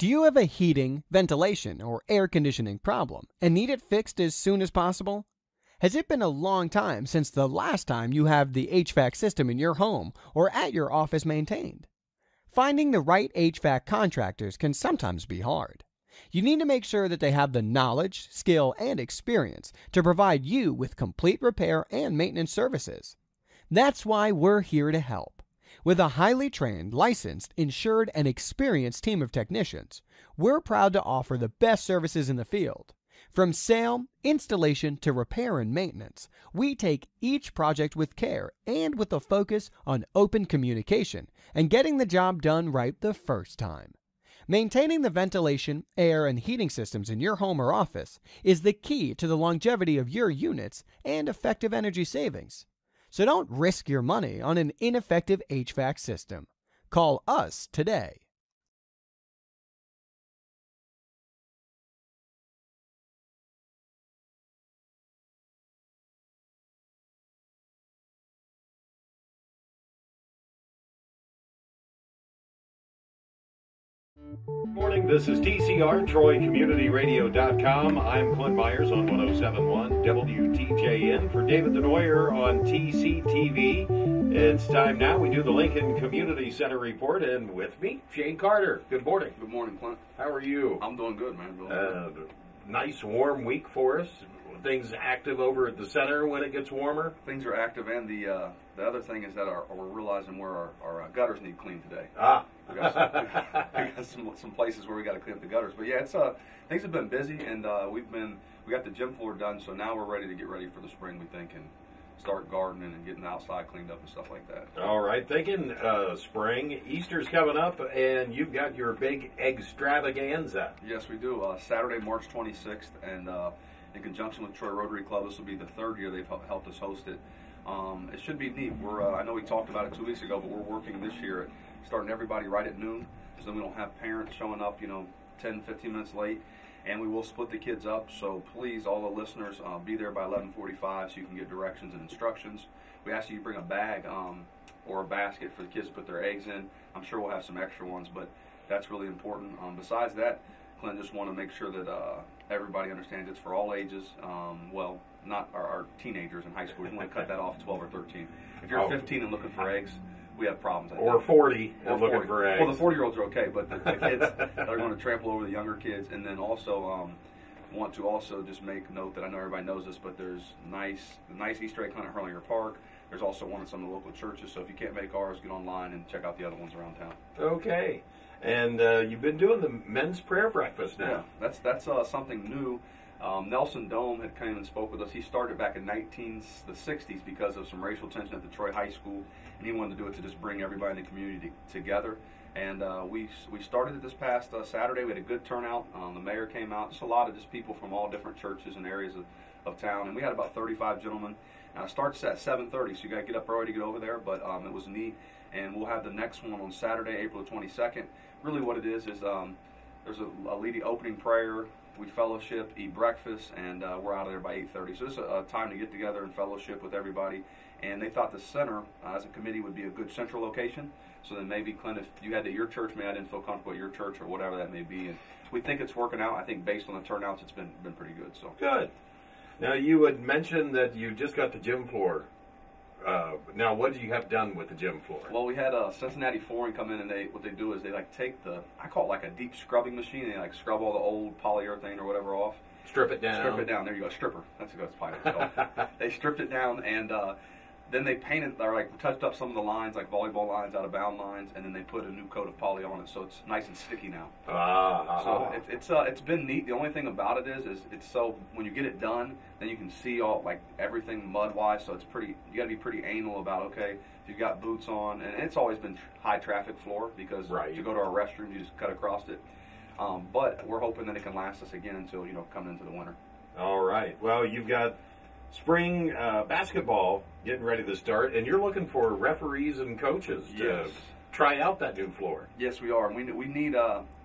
Do you have a heating, ventilation, or air conditioning problem and need it fixed as soon as possible? Has it been a long time since the last time you have the HVAC system in your home or at your office maintained? Finding the right HVAC contractors can sometimes be hard. You need to make sure that they have the knowledge, skill, and experience to provide you with complete repair and maintenance services. That's why we're here to help. With a highly trained, licensed, insured, and experienced team of technicians, we're proud to offer the best services in the field. From sale, installation, to repair and maintenance, we take each project with care and with a focus on open communication and getting the job done right the first time. Maintaining the ventilation, air, and heating systems in your home or office is the key to the longevity of your units and effective energy savings. So don't risk your money on an ineffective HVAC system. Call us today. Good morning, this is TCR, TroyCommunityRadio.com. I'm Clint Myers on 107.1 WTJN for David Denoyer on TCTV. It's time now. We do the Lincoln Community Center report, and with me, Shane Carter. Good morning. Good morning, Clint. How are you? I'm doing good, man. Doing good. Nice warm week for us. Things active over at the center when it gets warmer. Things are active, and the other thing is that we're realizing where our gutters need cleaned today. We got some places where we got to clean up the gutters. But yeah, it's things have been busy, and we got the gym floor done, so now we're ready to get ready for the spring, we think, and start gardening and getting the outside cleaned up and stuff like that. All right, thinking spring, Easter's coming up, and you've got your big extravaganza. Yes, we do. Saturday, March 26th, and in conjunction with Troy Rotary Club, this will be the third year they've helped us host it. It should be neat. I know we talked about it 2 weeks ago, but we're working this year at starting everybody right at noon, so then we don't have parents showing up, 10, 15 minutes late. And we will split the kids up, so please, all the listeners, be there by 11:45 so you can get directions and instructions. We ask you bring a bag or a basket for the kids to put their eggs in. I'm sure we'll have some extra ones, but that's really important. Besides that, Clint, just want to make sure that everybody understands it's for all ages. Well, not our teenagers in high school. We want to cut that off 12 or 13. If you're 15 and looking for eggs, we have problems. Or 40 and looking for eggs. Well, the 40-year-olds are okay, but the kids that are going to trample over the younger kids. And then also want to also just make note that I know everybody knows this, but there's the nice Easter egg hunt at Hurlinger Park. There's also one at some of the local churches. So if you can't make ours, get online and check out the other ones around town. Okay. And you've been doing the men's prayer breakfast now. Yeah, that's something new. Nelson Dome had come and spoke with us. He started back in the 60s because of some racial tension at the Troy High School, and he wanted to do it to just bring everybody in the community together. And we started it this past Saturday. We had a good turnout. The mayor came out. Just a lot of just people from all different churches and areas of town. And we had about 35 gentlemen. It starts at 7:30, so you got to get up early to get over there. But it was neat. And we'll have the next one on Saturday, April 22nd. Really what it is there's a leading opening prayer. We fellowship, eat breakfast, and we're out of there by 8:30. So it's a time to get together and fellowship with everybody. And they thought the center, as a committee, would be a good central location. So then maybe, Clint, if you had it at your church, maybe I didn't feel comfortable at your church or whatever that may be. And we think it's working out. I think based on the turnouts, it's been pretty good. So good. Now, you had mentioned that you just got the gym floor. Now, what do you have done with the gym floor? Well, we had Cincinnati Flooring come in, and what they do is they take I call it like a deep scrubbing machine. They scrub all the old polyurethane or whatever off. Strip it down. Strip it down. There you go, stripper. That's what it's called. They stripped it down, and then they painted, or touched up some of the lines, like volleyball lines, out of bound lines, and then they put a new coat of poly on it, so it's nice and sticky now. So it's been neat. The only thing about it is it's so when you get it done, then you can see all everything mud wise. So it's pretty. You got to be pretty anal about if you've got boots on, and it's always been high traffic floor because you go to our restroom, you just cut across it. But we're hoping that it can last us again until coming into the winter. All right. Well, you've got spring basketball getting ready to start, and you're looking for referees and coaches to try out that new floor. Yes, we are. We need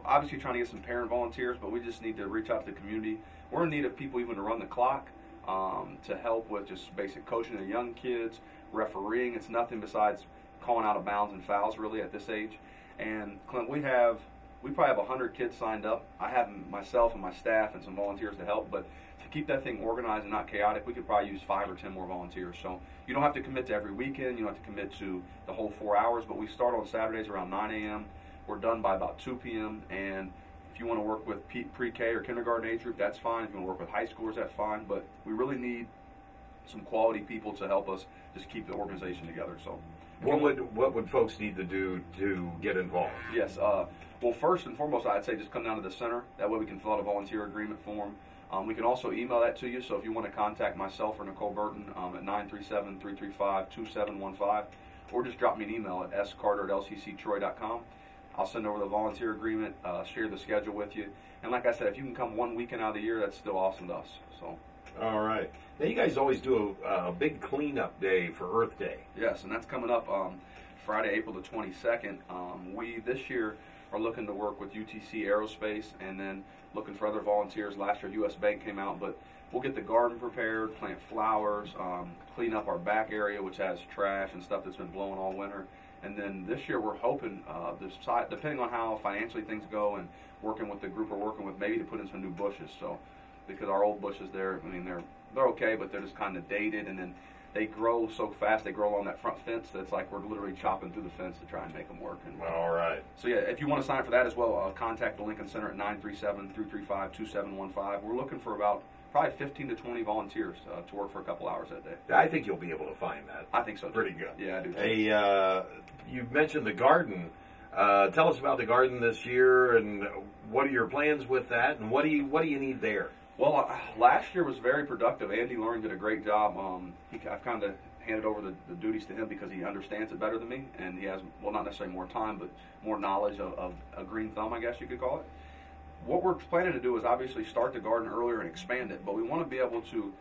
obviously trying to get some parent volunteers, but we just need to reach out to the community. We're in need of people even to run the clock, to help with just basic coaching of young kids, refereeing. It's nothing besides calling out of bounds and fouls really at this age. And Clint, we have we probably have 100 kids signed up. I have myself and my staff and some volunteers to help, but to keep that thing organized and not chaotic, we could probably use 5 or 10 more volunteers. So you don't have to commit to every weekend. You don't have to commit to the whole 4 hours, but we start on Saturdays around 9 a.m. We're done by about 2 p.m. And if you want to work with pre-K or kindergarten age group, that's fine. If you want to work with high schoolers, that's fine. But we really need some quality people to help us just keep the organization together. So, what would folks need to do to get involved? Yes. Well, first and foremost, I'd say just come down to the center. That way we can fill out a volunteer agreement form. We can also email that to you. So if you want to contact myself or Nicole Burton at 937-335-2715, or just drop me an email at scarter@lcctroy.com. I'll send over the volunteer agreement, share the schedule with you. And like I said, if you can come one weekend out of the year, that's still awesome to us. So. All right. Now, you guys always do a big cleanup day for Earth Day. Yes, and that's coming up Friday, April the 22nd. We, this year, are looking to work with UTC Aerospace and then looking for other volunteers. Last year, U.S. Bank came out, but we'll get the garden prepared, plant flowers, clean up our back area, which has trash and stuff that's been blowing all winter. And then this year, we're hoping, depending on how financially things go and working with the group we're working with, maybe to put in some new bushes. So, because our old bushes there, I mean, they're okay, but they're just kind of dated, and then they grow so fast. They grow along that front fence that's like we're literally chopping through the fence to try and make them work. And, all right. So yeah, if you want to sign up for that as well, contact the Lincoln Center at 937-335-2715. We're looking for about probably 15 to 20 volunteers to work for a couple hours that day. I think you'll be able to find that. I think so too. Pretty good. Yeah, I do too. Hey, you mentioned the garden. Tell us about the garden this year, and what are your plans with that, and what do you need there? Well, last year was very productive. Andy Luring did a great job. I've kind of handed over the duties to him because he understands it better than me, and he has, well, not necessarily more time, but more knowledge of a green thumb, I guess you could call it. What we're planning to do is obviously start the garden earlier and expand it, but we want to be able to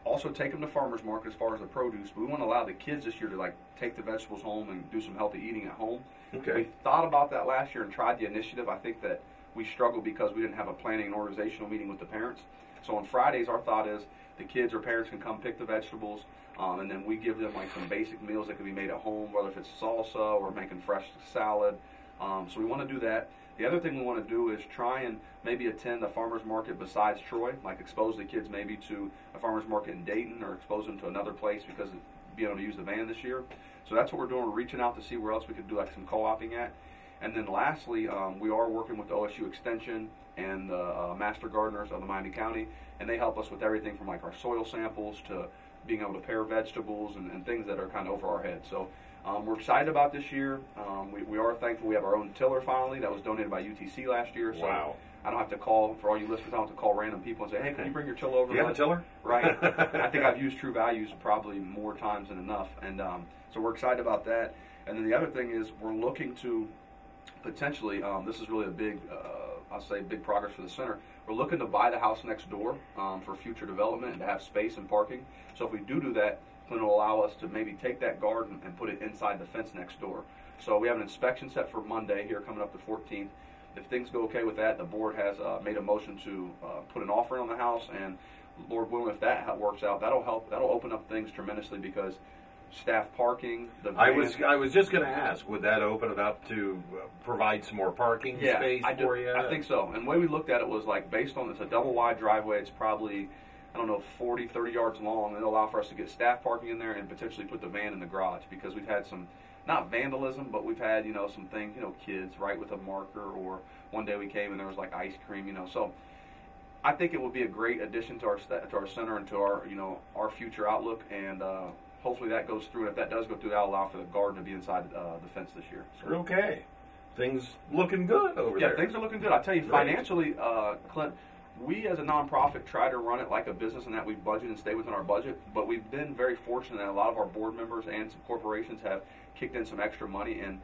also take them to farmers market as far as the produce, but we want to allow the kids this year to like take the vegetables home and do some healthy eating at home. Okay. We thought about that last year and tried the initiative. I think that we struggled because we didn't have a planning and organizational meeting with the parents. So on Fridays, our thought is the kids or parents can come pick the vegetables, and then we give them like some basic meals that can be made at home, whether if it's salsa or making fresh salad. So we want to do that. The other thing we want to do is try and maybe attend a farmer's market besides Troy, like expose the kids maybe to a farmer's market in Dayton or expose them to another place because of being able to use the van this year. So that's what we're doing. We're reaching out to see where else we could do like some co-oping at. And then lastly, we are working with OSU Extension and the Master Gardeners of the Miami County, and they help us with everything from like our soil samples to being able to pair vegetables and things that are kind of over our head. So we're excited about this year. We are thankful we have our own tiller finally that was donated by UTC last year. So wow. I don't have to call, for all you listeners, I don't have to call random people and say, hey, can you bring your tiller over? Do you have a tiller? Right. I think I've used True Values probably more times than enough. And so we're excited about that. And then the other thing is we're looking to potentially, this is really a big, I'll say big progress for the center. We're looking to buy the house next door for future development and to have space and parking. So if we do that, then it'll allow us to maybe take that garden and put it inside the fence next door. So we have an inspection set for Monday here coming up the 14th. If things go okay with that, the board has made a motion to put an offer on the house, and Lord willing, if that works out, that'll help. That'll open up things tremendously because staff parking. The I was just going to ask, would that open it up to provide some more parking space for you? I think so. And the way we looked at it was like based on it's a double wide driveway. It's probably 40, 30 yards long. It'll allow for us to get staff parking in there and potentially put the van in the garage because we've had some. Not vandalism, but we've had, some things, kids write with a marker, or one day we came and there was like ice cream, So I think it would be a great addition to our center and to our, our future outlook, and hopefully that goes through. And if that does go through, that'll allow for the garden to be inside the fence this year. So. Okay. Things looking good over there. Yeah, things are looking good. I tell you, financially, Clint, we as a nonprofit try to run it like a business in that we budget and stay within our budget, but we've been very fortunate that a lot of our board members and some corporations have kicked in some extra money, and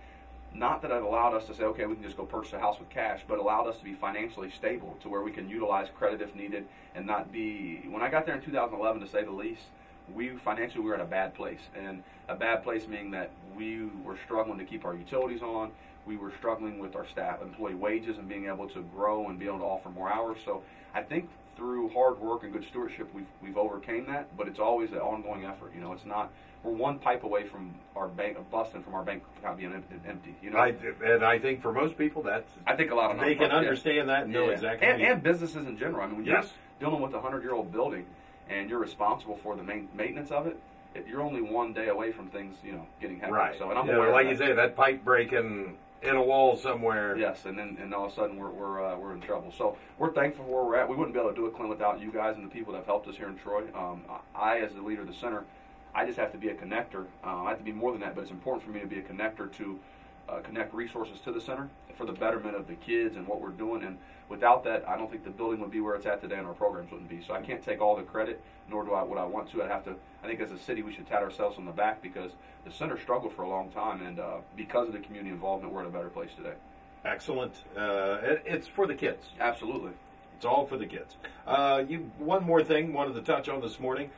not that it allowed us to say, okay, we can just go purchase a house with cash, but allowed us to be financially stable to where we can utilize credit if needed and not be, when I got there in 2011, to say the least, financially we were at a bad place, and a bad place meaning that we were struggling to keep our utilities on. we were struggling with our staff employee wages and being able to grow and be able to offer more hours. So I think through hard work and good stewardship, we've overcame that, but it's always an ongoing effort. You know, it's not, we're one pipe away from our bank, busting from our bank account being empty. You know, And I think for most people, that's, I think a lot of they can nonprofits, understand that and know exactly. and businesses in general. I mean, when you're Yes. dealing with a 100-year-old building and you're responsible for the maintenance of it, you're only one day away from things, you know, getting hectic. Right. So, and I'm You know, aware like of you that. say, that pipe breaking in a wall somewhere. Yes, and all of a sudden we're in trouble. So we're thankful for where we're at. We wouldn't be able to do it, Clint, without you guys and the people that have helped us here in Troy. I, as the leader of the center, I just have to be a connector. I have to be more than that, but it's important for me to be a connector to connect resources to the center for the betterment of the kids and what we're doing. And without that, I don't think the building would be where it's at today, and our programs wouldn't be. So I can't take all the credit, nor would I want to. I think as a city, we should pat ourselves on the back because the center struggled for a long time, and because of the community involvement, we're in a better place today. Excellent. It's for the kids. Absolutely. It's all for the kids. One more thing wanted to touch on this morning.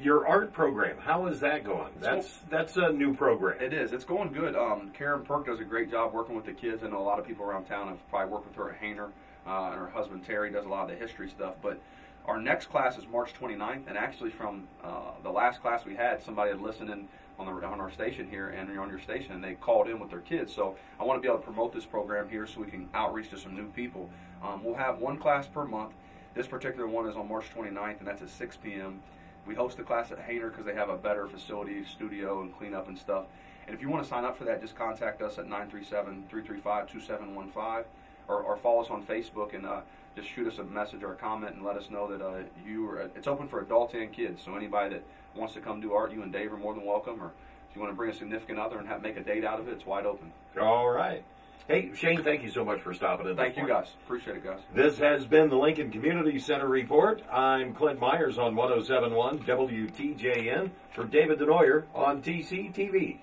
Your art program, how is that going? That's a new program. It is. It's going good. Karen Perk does a great job working with the kids. I know a lot of people around town have probably worked with her at Hainer, and her husband Terry does a lot of the history stuff. But our next class is March 29th, and actually from the last class we had, somebody had listened in on our station here and on your station, and they called in with their kids. So I want to be able to promote this program here so we can outreach to some new people. We'll have one class per month. This particular one is on March 29th, and that's at 6 p.m. We host the class at Hainer because they have a better facility, studio, and cleanup and stuff. And if you want to sign up for that, just contact us at 937-335-2715 or follow us on Facebook and just shoot us a message or a comment and let us know that it's open for adults and kids. So anybody that wants to come do art, you and Dave are more than welcome. Or if you want to bring a significant other and make a date out of it, it's wide open. All right. Hey, Shane, thank you so much for stopping in. Thank you, guys. Appreciate it, guys. This has been the Lincoln Community Center Report. I'm Clint Myers on 107.1 WTJN for David Denoyer on TCTV.